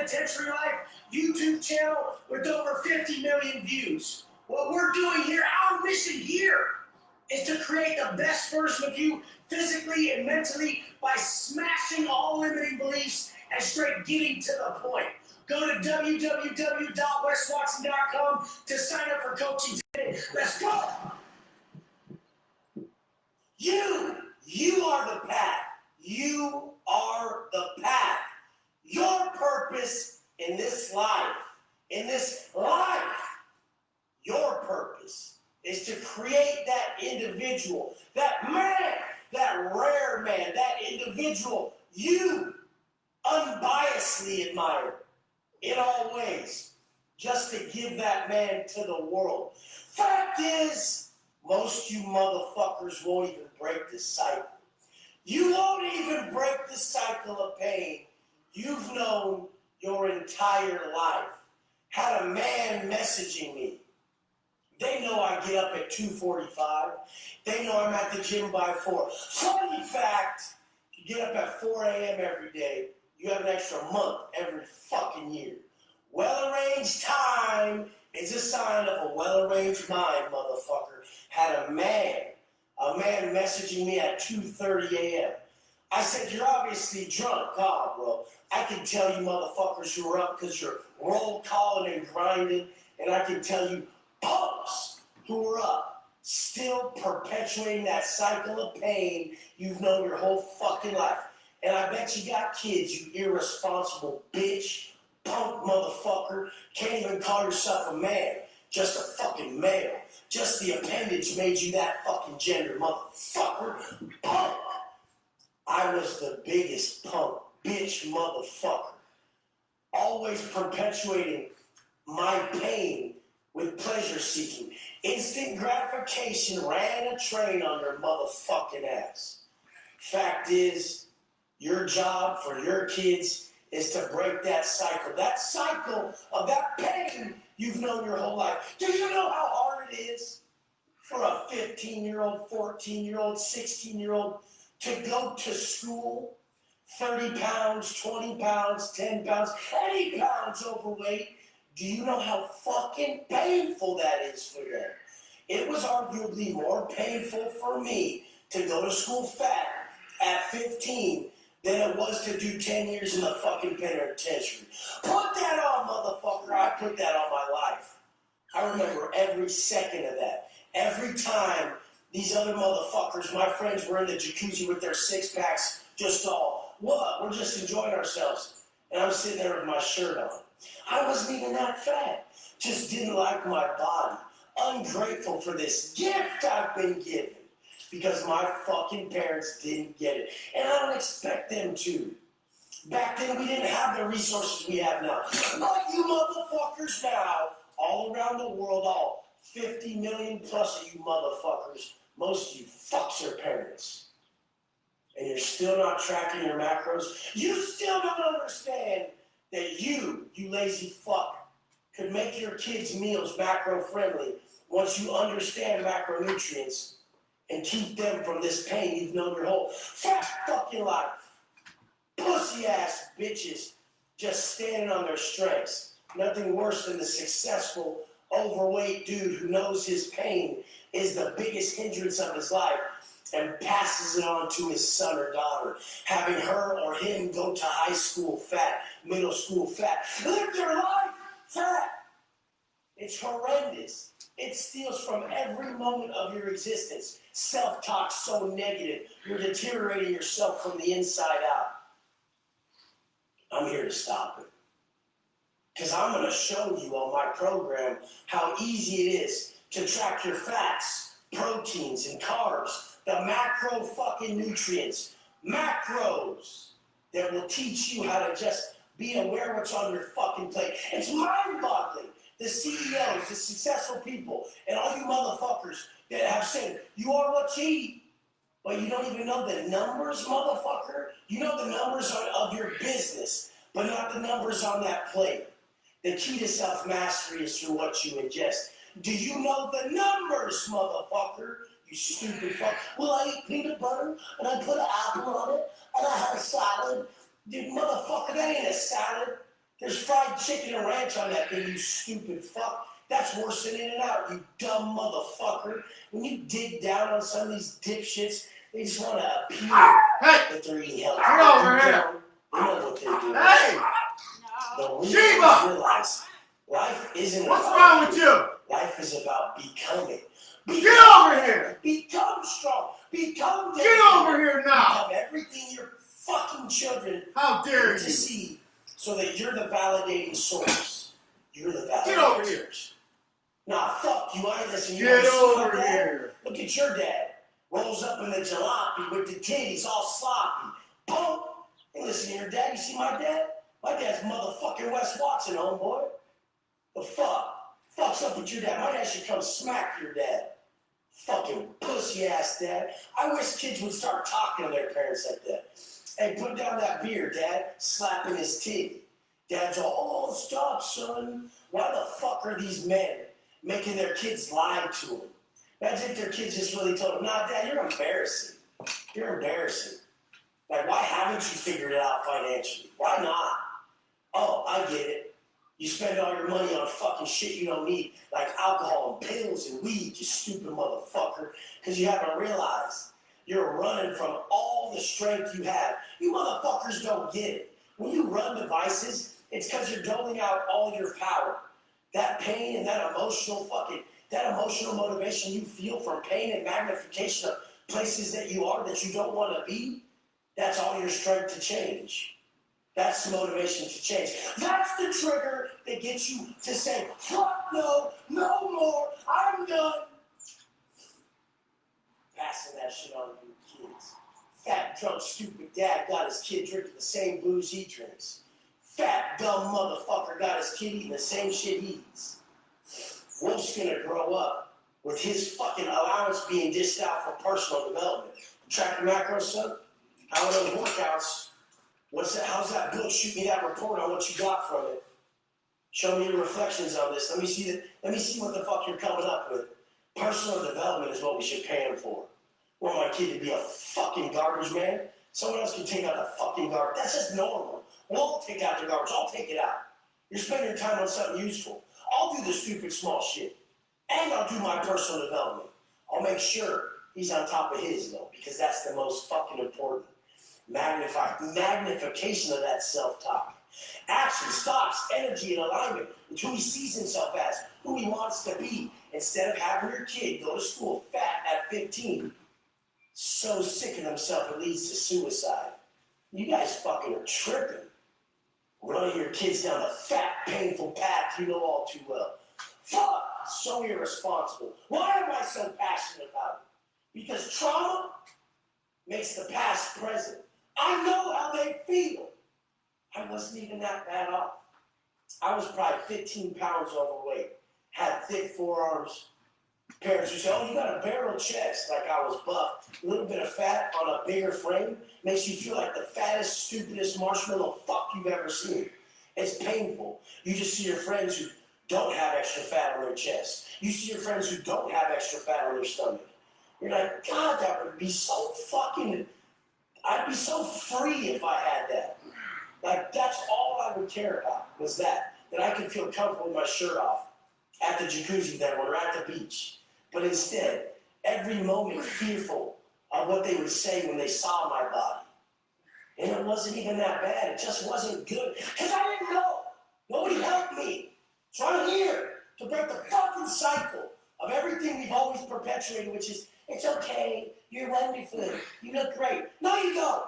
Penitentiary Life YouTube channel with over 50 million views. What we're doing here, our mission here, is to create the best version of you physically and mentally by smashing all limiting beliefs and straight getting to the point. Go to www.weswatson.com to sign up for coaching today. Let's go! You are the path. You are the path. Your purpose in this life, your purpose is to create that individual, that man, that rare man, that individual you unbiasedly admire in all ways, just to give that man to the world. Fact is, most you motherfuckers won't even break this cycle. You won't even break the cycle of pain you've known your entire life. Had a man messaging me. They know I get up at 2:45. They know I'm at the gym by 4. Funny fact, you get up at 4 a.m. every day, you have an extra month every fucking year. Well-arranged time is a sign of a well-arranged mind, motherfucker. Had a man messaging me at 2:30 a.m. I said, you're obviously drunk. God, bro. I can tell you motherfuckers who are up because you're roll calling and grinding, and I can tell you punks who are up, still perpetuating that cycle of pain you've known your whole fucking life. And I bet you got kids, you irresponsible bitch, punk motherfucker, can't even call yourself a man, just a fucking male. Just the appendage made you that fucking gender, motherfucker. Punk. I was the biggest punk, bitch, motherfucker. Always perpetuating my pain with pleasure seeking. Instant gratification ran a train on your motherfucking ass. Fact is, your job for your kids is to break that cycle of that pain you've known your whole life. Do you know how hard it is for a 15-year-old, 14-year-old, 16-year-old to go to school 30 pounds, 20 pounds, 10 pounds, 80 pounds overweight? Do you know how fucking painful that is for them? It was arguably more painful for me to go to school fat at 15 than it was to do 10 years in the fucking penitentiary. Put that on, motherfucker. I put that on my life. I remember every second of that. Every time these other motherfuckers, my friends, were in the jacuzzi with their six-packs, just all, what? We're just enjoying ourselves. And I'm sitting there with my shirt on. I wasn't even that fat. Just didn't like my body. Ungrateful for this gift I've been given. Because my fucking parents didn't get it. And I don't expect them to. Back then, we didn't have the resources we have now. But you motherfuckers now, all around the world, all 50 million plus of you motherfuckers, most of you fucks your parents. And you're still not tracking your macros. You still don't understand that you lazy fuck, could make your kids' meals macro-friendly once you understand macronutrients and keep them from this pain you've known your whole fat fucking life. Pussy-ass bitches just standing on their strengths. Nothing worse than the successful, overweight dude who knows his pain is the biggest hindrance of his life and passes it on to his son or daughter, having her or him go to high school fat, middle school fat, live their life fat. It's horrendous. It steals from every moment of your existence. Self-talk so negative, you're deteriorating yourself from the inside out. I'm here to stop it. Because I'm going to show you on my program how easy it is to track your fats, proteins, and carbs, the macro fucking nutrients, macros that will teach you how to just be aware what's on your fucking plate. It's mind-boggling. The CEOs, the successful people, and all you motherfuckers that have said, you are what you eat, but you don't even know the numbers, motherfucker. You know the numbers of your business, but not the numbers on that plate. The key to self-mastery is through what you ingest. Do you know the numbers, motherfucker? You stupid fuck. Well, I eat peanut butter, and I put an apple on it, and I had a salad. Dude, motherfucker, that ain't a salad. There's fried chicken and ranch on that thing, you stupid fuck. That's worse than In-N-Out, you dumb motherfucker. When you dig down on some of these dipshits, they just want to appear that they're eating healthy. Get over here. They know what they're doing. Hey! The Sheba! realize life isn't What's about wrong with you? Life is about becoming. Get over here! Become strong. Become Get over here now! Become everything your fucking children How dare to you? see, so that you're the validating source. You're the validating Get over here. source. Nah, fuck you. I ain't listening. You Get wanna see my over dad? here. Look at your dad. Rolls up in the jalopy with the titties all sloppy. Boom. Hey, listen to your dad. You see my dad? My dad's motherfucking Wes Watson, homeboy. The fuck? Fuck's up with your dad? My dad should come smack your dad. Fucking pussy ass dad. I wish kids would start talking to their parents like that. Hey, put down that beer, Dad. Slapping his titty. Dad's all, oh, stop, son. Why the fuck are these men making their kids lie to them? Imagine if their kids just really told them, nah, Dad, you're embarrassing. You're embarrassing. Like, why haven't you figured it out financially? Why not? Oh, I get it. You spend all your money on fucking shit you don't need, like alcohol and pills and weed, you stupid motherfucker, because you haven't realized you're running from all the strength you have. You motherfuckers don't get it. When you run devices, it's because you're doling out all your power. That pain and that emotional motivation you feel from pain and magnification of places that you are that you don't want to be, that's all your strength to change. That's the motivation to change. That's the trigger that gets you to say, fuck no, no more, I'm done. Passing that shit on to your kids. Fat, drunk, stupid dad got his kid drinking the same booze he drinks. Fat, dumb motherfucker got his kid eating the same shit he eats. Wolf's gonna grow up with his fucking allowance being dished out for personal development. Track your macros, son? How are those workouts? What's that? How's that book? Shoot me that report on what you got from it. Show me your reflections on this. Let me see what the fuck you're coming up with. Personal development is what we should pay him for. Want my kid to be a fucking garbage man? Someone else can take out the fucking garbage. That's just normal. We'll all take out the garbage. I'll take it out. You're spending your time on something useful. I'll do the stupid small shit. And I'll do my personal development. I'll make sure he's on top of his, though, because that's the most fucking important. Magnification of that self-talk. Action, thoughts, energy, and alignment with who he sees himself as, who he wants to be, instead of having your kid go to school fat at 15, so sick of himself it leads to suicide. You guys fucking are tripping. Running your kids down the fat, painful path you know all too well. Fuck, so irresponsible. Why am I so passionate about it? Because trauma makes the past present. I know how they feel. I wasn't even that bad off. I was probably 15 pounds overweight, had thick forearms. Parents would say, oh, you got a barrel chest, like I was buff. A little bit of fat on a bigger frame makes you feel like the fattest, stupidest marshmallow fuck you've ever seen. It's painful. You just see your friends who don't have extra fat on their chest. You see your friends who don't have extra fat on their stomach. You're like, God, that would be so fucking... I'd be so free if I had that. Like, that's all I would care about, was that I could feel comfortable with my shirt off at the jacuzzi there when we're at the beach. But instead, every moment fearful of what they would say when they saw my body. And it wasn't even that bad. It just wasn't good. Because I didn't know. Nobody helped me. So I'm here to break the fucking cycle of everything we've always perpetuated, which is, it's okay, you're wonderful, you look great. No, you don't.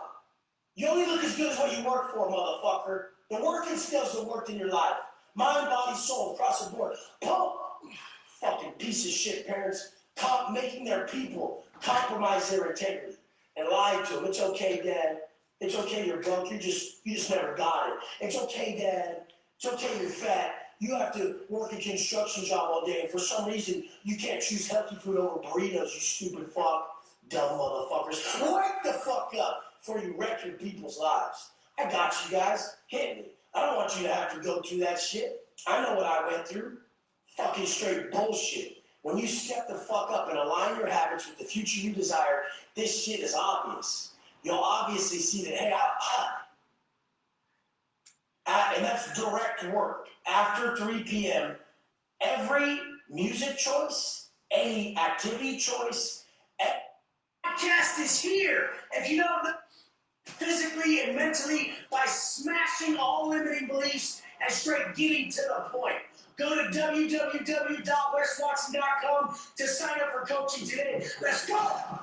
You only look as good as what you work for, motherfucker. The working skills that worked in your life. Mind, body, soul, across the board. Pump. Fucking piece of shit parents making their people compromise their integrity and lie to them. It's okay, Dad. It's okay you're broke. You just never got it. It's okay, Dad. It's okay you're fat. You have to work a construction job all day, and for some reason, you can't choose healthy food over burritos, you stupid fuck. Dumb motherfuckers. Wake the fuck up before you wreck your people's lives. I got you guys. Hit me. I don't want you to have to go through that shit. I know what I went through. Fucking straight bullshit. When you step the fuck up and align your habits with the future you desire, this shit is obvious. You'll obviously see that, hey, and that's direct work, after 3 p.m., every music choice, any activity choice, podcast is here. If you don't know, physically and mentally, by smashing all limiting beliefs and straight getting to the point. Go to www.weswatson.com to sign up for coaching today. Let's go!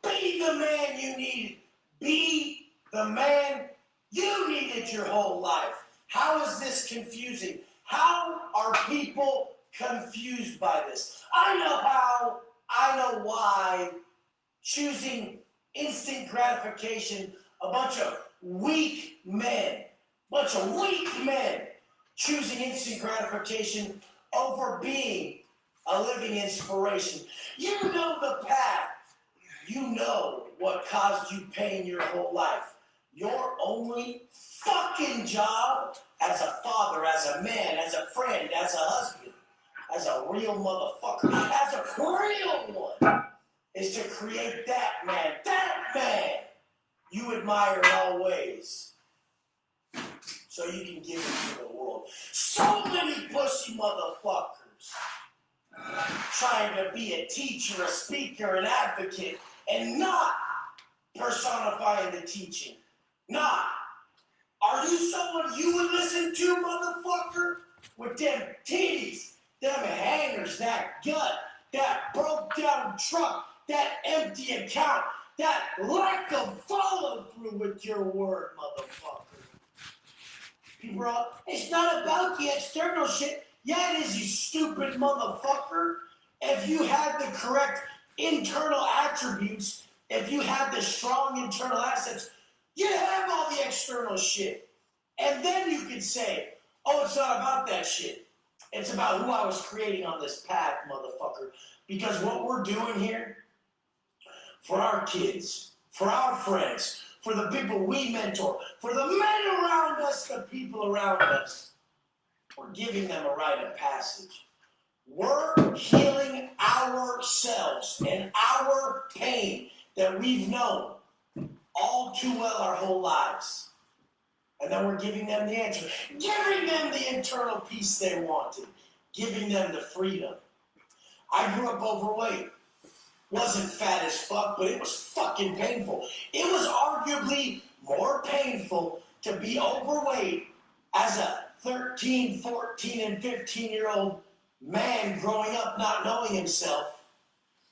Be the man you needed. Be the man you needed your whole life. How is this confusing? How are people confused by this? I know how. I know why. Choosing instant gratification, a bunch of weak men choosing instant gratification over being a living inspiration. You know the path. You know what caused you pain your whole life. Your only fucking job as a father, as a man, as a friend, as a husband, as a real motherfucker, as a real one, is to create that man you admire in all ways, so you can give it to the world. So many pussy motherfuckers trying to be a teacher, a speaker, an advocate, and not personifying the teaching. Not. Are you someone you would listen to, motherfucker? With them titties, them hangers, that gut, that broke down truck, that empty account, that lack of follow through with your word, motherfucker. People are all, it's not about the external shit. Yeah, it is, you stupid motherfucker. If you had the correct internal attributes, if you had the strong internal assets, you have all the external shit. And then you could say, oh, it's not about that shit. It's about who I was creating on this path, motherfucker. Because what we're doing here, for our kids, for our friends, for the people we mentor, for the men around us, the people around us, we're giving them a rite of passage. We're healing ourselves and our pain that we've known all too well our whole lives. And then we're giving them the answer, giving them the internal peace they wanted, giving them the freedom. I grew up overweight. Wasn't fat as fuck, but it was fucking painful. It was arguably more painful to be overweight as a 13, 14, and 15-year-old man growing up not knowing himself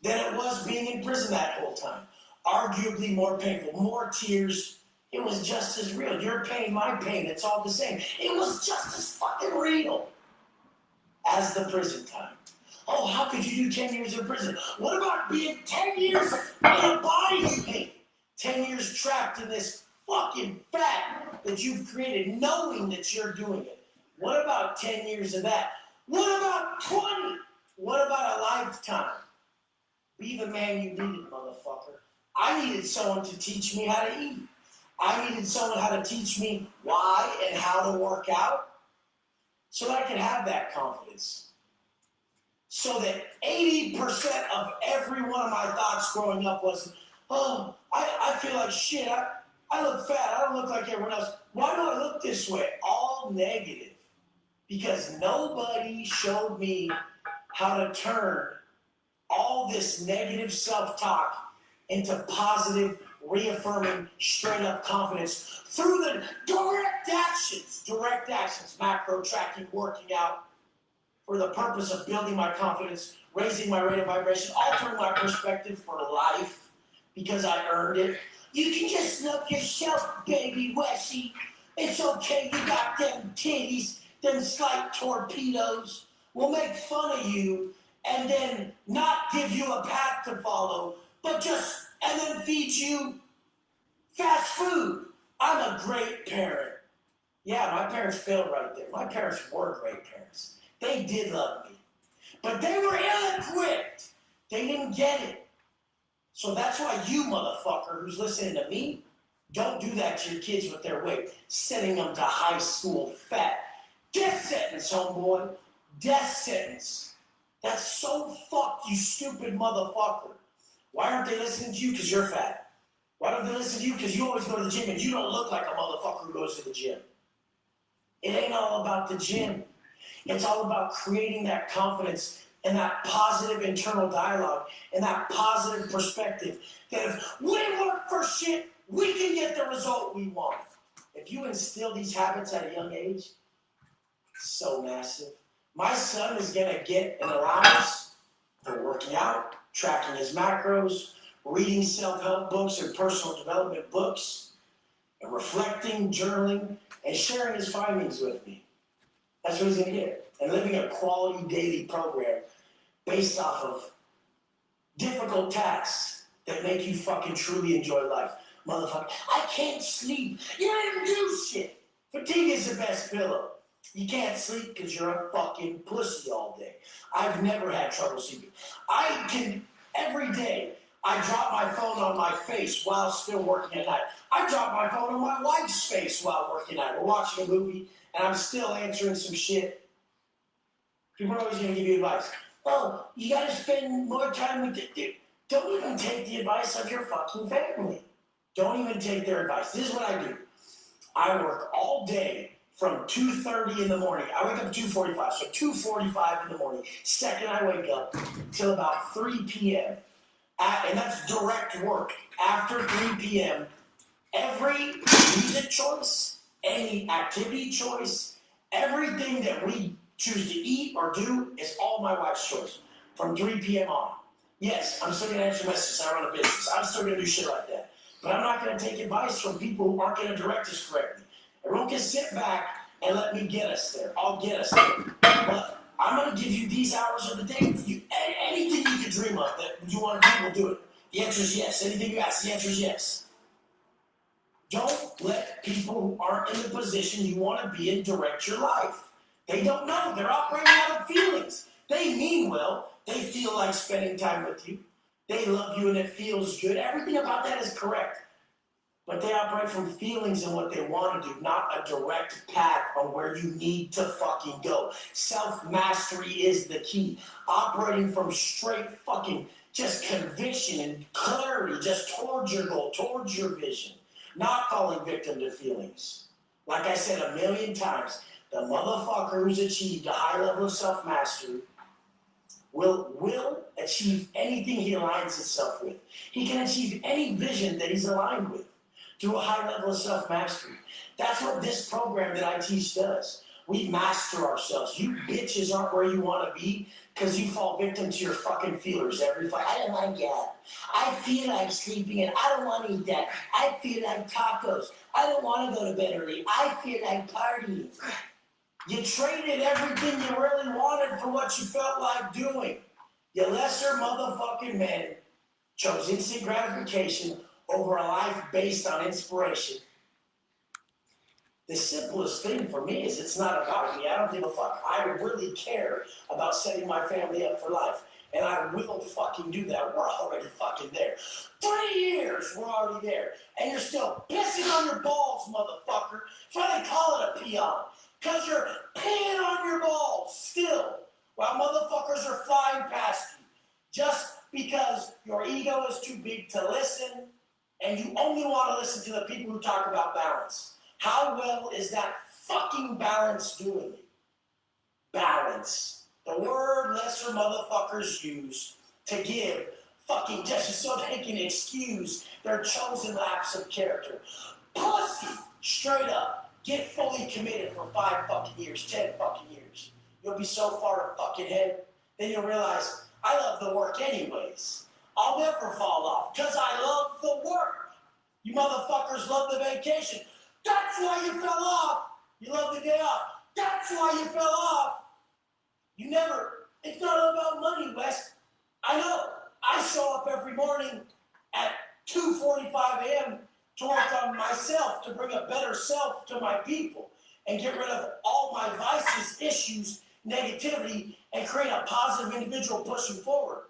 than it was being in prison that whole time. Arguably more painful, more tears. It was just as real. Your pain, my pain, it's all the same. It was just as fucking real as the prison time. Oh, how could you do 10 years in prison? What about being 10 years in a body you hate? 10 years trapped in this fucking fat that you've created knowing that you're doing it. What about 10 years of that? What about 20? What about a lifetime? Be the man you needed, motherfucker. I needed someone to teach me how to eat. I needed someone how to teach me why and how to work out so that I could have that confidence. So that 80% of every one of my thoughts growing up was, oh, I feel like shit. I look fat. I don't look like everyone else. Why do I look this way? All negative. Because nobody showed me how to turn all this negative self-talk into positive, reaffirming, straight-up confidence through the direct actions, macro tracking, working out, for the purpose of building my confidence, raising my rate of vibration, altering my perspective for life, because I earned it. You can just love yourself, baby Wessie. It's okay, you got them titties, them slight torpedoes. We'll make fun of you and then not give you a path to follow, but and then feed you fast food. I'm a great parent. Yeah, my parents failed right there. My parents were great parents. They did love me. But they were ill-equipped. They didn't get it. So that's why you, motherfucker, who's listening to me, don't do that to your kids with their weight, sending them to high school fat. Death sentence, homeboy. Death sentence. That's so fucked, you stupid motherfucker. Why aren't they listening to you? Because you're fat. Why don't they listen to you? Because you always go to the gym and you don't look like a motherfucker who goes to the gym. It ain't all about the gym. It's all about creating that confidence and that positive internal dialogue and that positive perspective that if we work for shit, we can get the result we want. If you instill these habits at a young age, so massive. My son is going to get an allowance for working out, tracking his macros, reading self-help books and personal development books, and reflecting, journaling, and sharing his findings with me. That's what he's going to get. And living a quality daily program based off of difficult tasks that make you fucking truly enjoy life. Motherfucker, I can't sleep. You don't even do shit. Fatigue is the best pillow. You can't sleep because you're a fucking pussy all day. I've never had trouble sleeping. Every day, I drop my phone on my face while still working at night. I drop my phone on my wife's face while working at night. We're watching a movie, and I'm still answering some shit. People are always going to give you advice. Oh, you got to spend more time with it. Don't even take the advice of your fucking family. Don't even take their advice. This is what I do. I work all day from 2:30 in the morning. I wake up at 2:45, so 2:45 in the morning. Second I wake up till about 3 p.m. And that's direct work. After 3 p.m., every music choice, any activity choice, everything that we choose to eat or do is all my wife's choice from 3 p.m. on. Yes, I'm still going to answer messages. I run a business. I'm still going to do shit like that. But I'm not going to take advice from people who aren't going to direct us correctly. Everyone can sit back and let me get us there. I'll get us there. But I'm going to give you these hours of the day. Anything you can dream of that you want to do, we'll do it. The answer is yes. Anything you ask, the answer is yes. Don't let people who aren't in the position you want to be in direct your life. They don't know. They're operating out of feelings. They mean well. They feel like spending time with you. They love you and it feels good. Everything about that is correct. But they operate from feelings and what they want to do, not a direct path on where you need to fucking go. Self-mastery is the key. Operating from straight fucking just conviction and clarity just towards your goal, towards your vision. Not falling victim to feelings. Like I said a million times, the motherfucker who's achieved a high level of self-mastery will achieve anything he aligns himself with. He can achieve any vision that he's aligned with through a high level of self-mastery. That's what this program that I teach does. We master ourselves. You bitches aren't where you want to be because you fall victim to your fucking feelers every fight. I don't like that. I feel like sleeping and I don't want to eat that. I feel like tacos. I don't want to go to bed early. I feel like partying. You traded everything you really wanted for what you felt like doing. You lesser motherfucking man chose instant gratification over a life based on inspiration. The simplest thing for me is it's not about me. I don't give a fuck. I really care about setting my family up for life. And I will fucking do that. We're already fucking there. 3 years, we're already there. And you're still pissing on your balls, motherfucker. That's why they call it a peon. Because you're peeing on your balls still. While motherfuckers are flying past you. Just because your ego is too big to listen. And you only want to listen to the people who talk about balance. How well is that fucking balance doing it? Balance. The word lesser motherfuckers use to give fucking just so they can excuse their chosen lapse of character. Pussy! Straight up. Get fully committed for 5 fucking years, 10 fucking years. You'll be so far fucking ahead, then you'll realize, I love the work anyways. I'll never fall off, because I love the work. You motherfuckers love the vacation. That's why you fell off. You love the day off. That's why you fell off. You never, it's not all about money, Wes. I know. I show up every morning at 2:45 a.m. to work on myself, to bring a better self to my people and get rid of all my vices, issues, negativity, and create a positive individual pushing forward.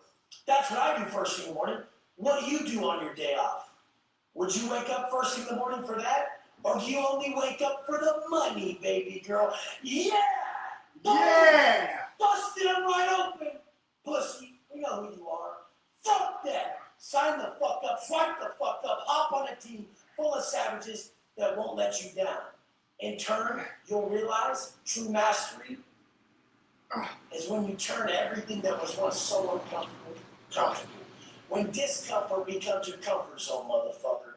That's what I do first thing in the morning. What do you do on your day off? Would you wake up first thing in the morning for that? Or do you only wake up for the money, baby girl? Yeah! Yeah! Busted them right open! Pussy, we know who you are. Fuck that! sign the fuck up, swipe the fuck up, hop on a team full of savages that won't let you down. In turn, you'll realize true mastery is when you turn everything that was once so uncomfortable comfortable. When discomfort becomes your comfort zone, motherfucker.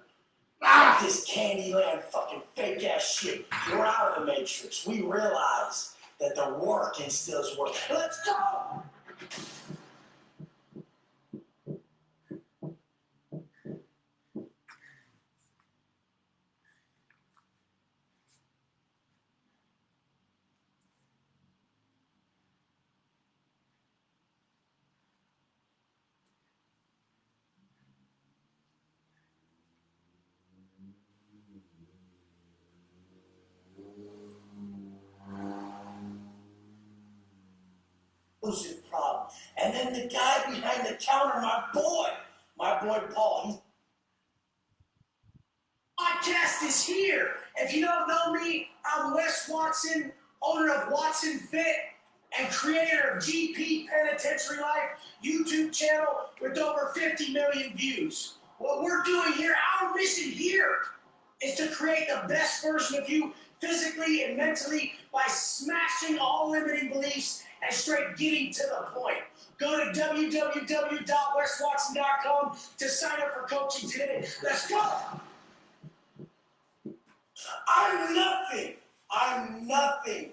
Fuck this Candyland fucking fake ass shit. We're out of the Matrix. We realize that the work instills work. Let's go! Problem. And then the guy behind the counter, my boy Paul, podcast is here. If you don't know me, I'm Wes Watson, owner of Watson Fit and creator of GP Penitentiary Life YouTube channel with over 50 million views. What we're doing here, our mission here, is to create the best version of you physically and mentally by smashing all limiting beliefs and straight getting to the point. Go to www.weswatson.com to sign up for coaching today. Let's go. I'm nothing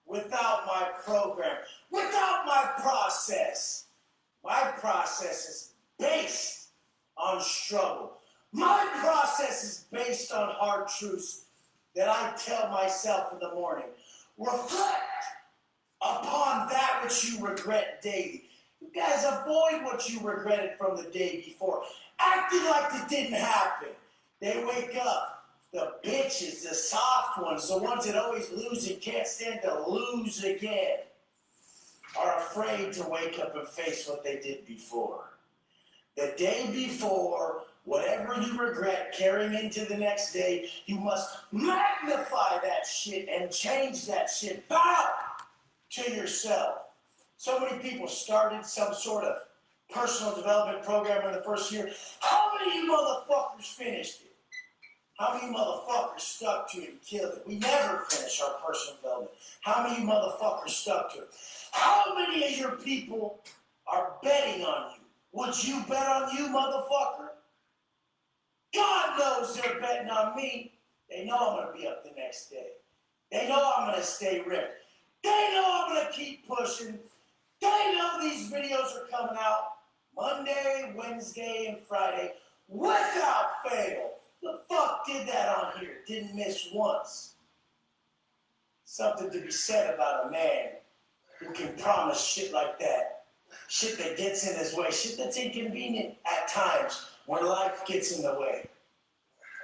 without my program, without my process. My process is based on struggle. My process is based on hard truths that I tell myself in the morning. Reflect upon that which you regret daily. You guys avoid what you regretted from the day before. Acting like it didn't happen. They wake up. The bitches, the soft ones, the ones that always lose and can't stand to lose again, are afraid to wake up and face what they did before. The day before, whatever you regret carrying into the next day, you must magnify that shit and change that shit. Bow to yourself. So many people started some sort of personal development program in the first year. How many of you motherfuckers finished it? How many motherfuckers stuck to it and killed it? We never finish our personal development. How many motherfuckers stuck to it? How many of your people are betting on you? Would you bet on you, motherfucker? God knows they're betting on me. They know I'm going to be up the next day. They know I'm going to stay ripped. They know I'm going to keep pushing. They know these videos are coming out Monday, Wednesday, and Friday without fail. The fuck did that on here? Didn't miss once. Something to be said about a man who can promise shit like that. Shit that gets in his way. Shit that's inconvenient at times when life gets in the way.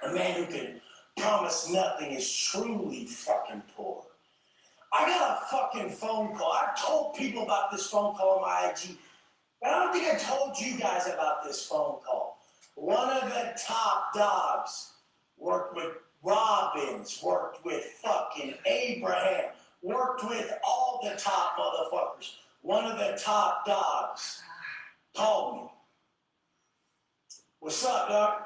A man who can promise nothing is truly fucking poor. I got a fucking phone call. I've told people about this phone call on my IG, but I don't think I told you guys about this phone call. One of the top dogs worked with Robbins, worked with fucking Abraham, worked with all the top motherfuckers. One of the top dogs called me. What's up, dog?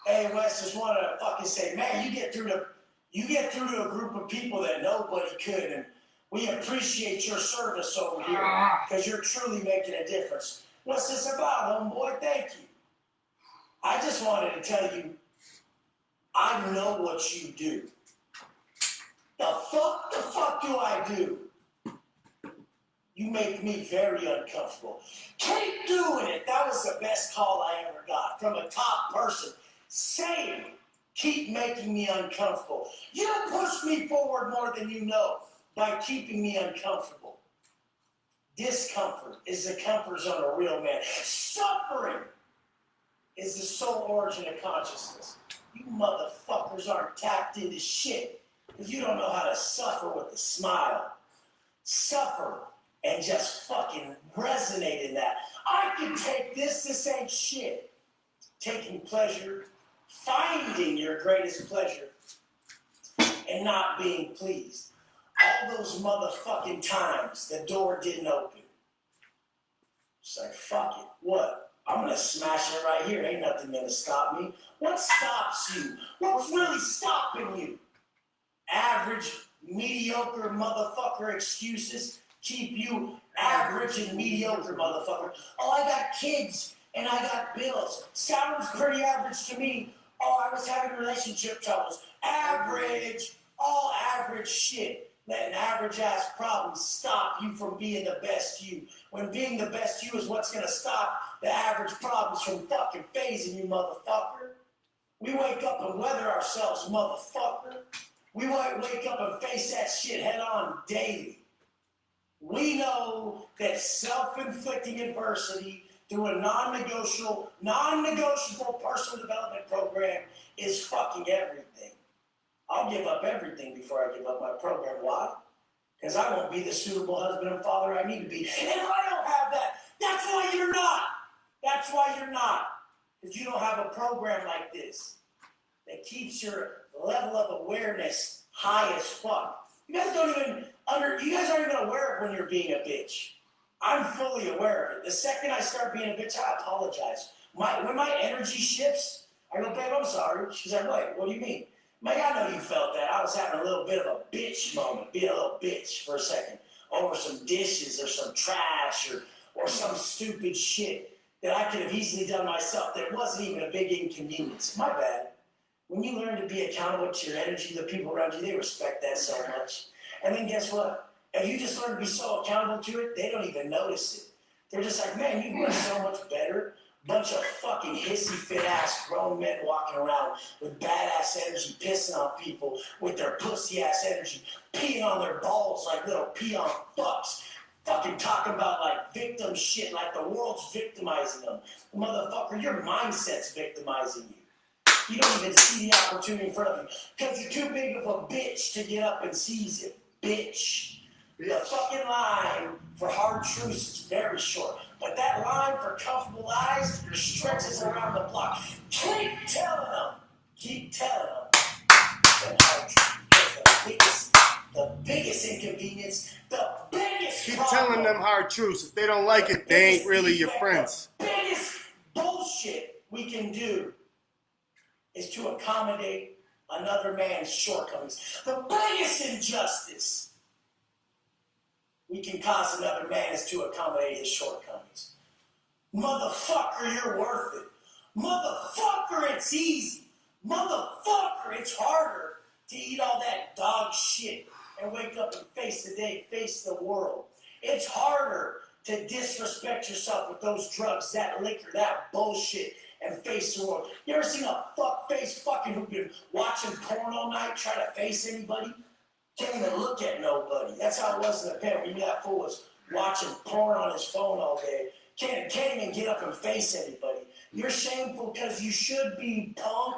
Hey, Wes, just wanted to fucking say, man, you get through to a group of people that nobody could, and we appreciate your service over here because you're truly making a difference. What's this about, homeboy? Thank you. I just wanted to tell you, I know what you do. The fuck do I do? You make me very uncomfortable. Keep doing it. That was the best call I ever got from a top person saying, keep making me uncomfortable. You push me forward more than you know by keeping me uncomfortable. Discomfort is the comfort zone of a real man. Suffering is the sole origin of consciousness. You motherfuckers aren't tapped into shit because you don't know how to suffer with a smile. Suffer and just fucking resonate in that. I can take this ain't shit. Taking pleasure, finding your greatest pleasure, and not being pleased. All those motherfucking times the door didn't open. It's like, fuck it, what? I'm gonna smash it right here. Ain't nothing gonna stop me. What stops you? What's really stopping you? Average, mediocre motherfucker excuses keep you average and mediocre motherfucker. Oh, I got kids and I got bills. Sounds pretty average to me. Oh, I was having relationship troubles. Average, all average shit. Letting average ass problems stop you from being the best you. When being the best you is what's gonna stop the average problems from fucking phasing you, motherfucker. We wake up and weather ourselves, motherfucker. We wake up and face that shit head on daily. We know that self-inflicting adversity through a non-negotiable personal development program is fucking everything. I'll give up everything before I give up my program. Why? Because I won't be the suitable husband and father I need to be. And if I don't have that, that's why you're not. That's why you're not. Because you don't have a program like this that keeps your level of awareness high as fuck. You guys aren't even aware of when you're being a bitch. I'm fully aware of it. The second I start being a bitch, I apologize. When my energy shifts, I go, babe, I'm sorry. She's like, wait, what do you mean? Mike, I know you felt that. I was having a little bit of a bitch moment, being a little bitch for a second, over some dishes or some trash or some stupid shit that I could have easily done myself that wasn't even a big inconvenience. My bad. When you learn to be accountable to your energy, the people around you, they respect that so much. And then guess what? If you just learn to be so accountable to it, they don't even notice it. They're just like, man, you've been so much better. Bunch of fucking hissy fit ass grown men walking around with badass energy, pissing on people with their pussy ass energy, peeing on their balls like little peon fucks, fucking talking about like victim shit, like the world's victimizing them. Motherfucker, your mindset's victimizing you. You don't even see the opportunity in front of you because you're too big of a bitch to get up and seize it. Bitch. The fucking line for hard truths is very short. But that line for comfortable lies stretches around the block. Keep telling them. That hard truth is the biggest inconvenience, the biggest Keep problem. telling them hard truths. If they don't like it, they ain't really your friends. The biggest bullshit we can do is to accommodate another man's shortcomings. The biggest injustice we can cause another man is to accommodate his shortcomings. Motherfucker, you're worth it. Motherfucker, it's easy. Motherfucker, it's harder to eat all that dog shit and wake up and face the day, face the world. It's harder to disrespect yourself with those drugs, that liquor, that bullshit, and face the world. You ever seen a fuck-face fucking who's been watching porn all night try to face anybody? Can't even look at nobody. That's how it was in the pen. When that fool was watching porn on his phone all day. Can't even get up and face anybody. You're shameful because you should be, punk.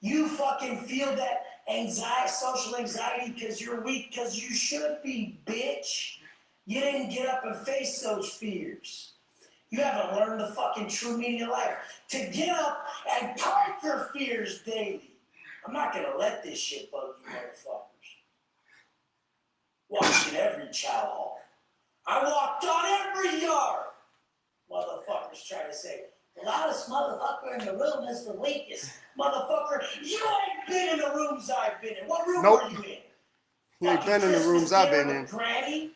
You fucking feel that anxiety, social anxiety because you're weak, because you should be, bitch. You didn't get up and face those fears. You haven't learned the fucking true meaning of life. To get up and conquer fears daily. I'm not going to let this shit bug you, motherfuckers. Walked in every chow hall. I walked on every yard. Motherfuckers try to say, the loudest motherfucker in the room is the weakest. Motherfucker, you ain't been in the rooms I've been in. What room Nope. were you in? You ain't been in the rooms I've been in. Granny?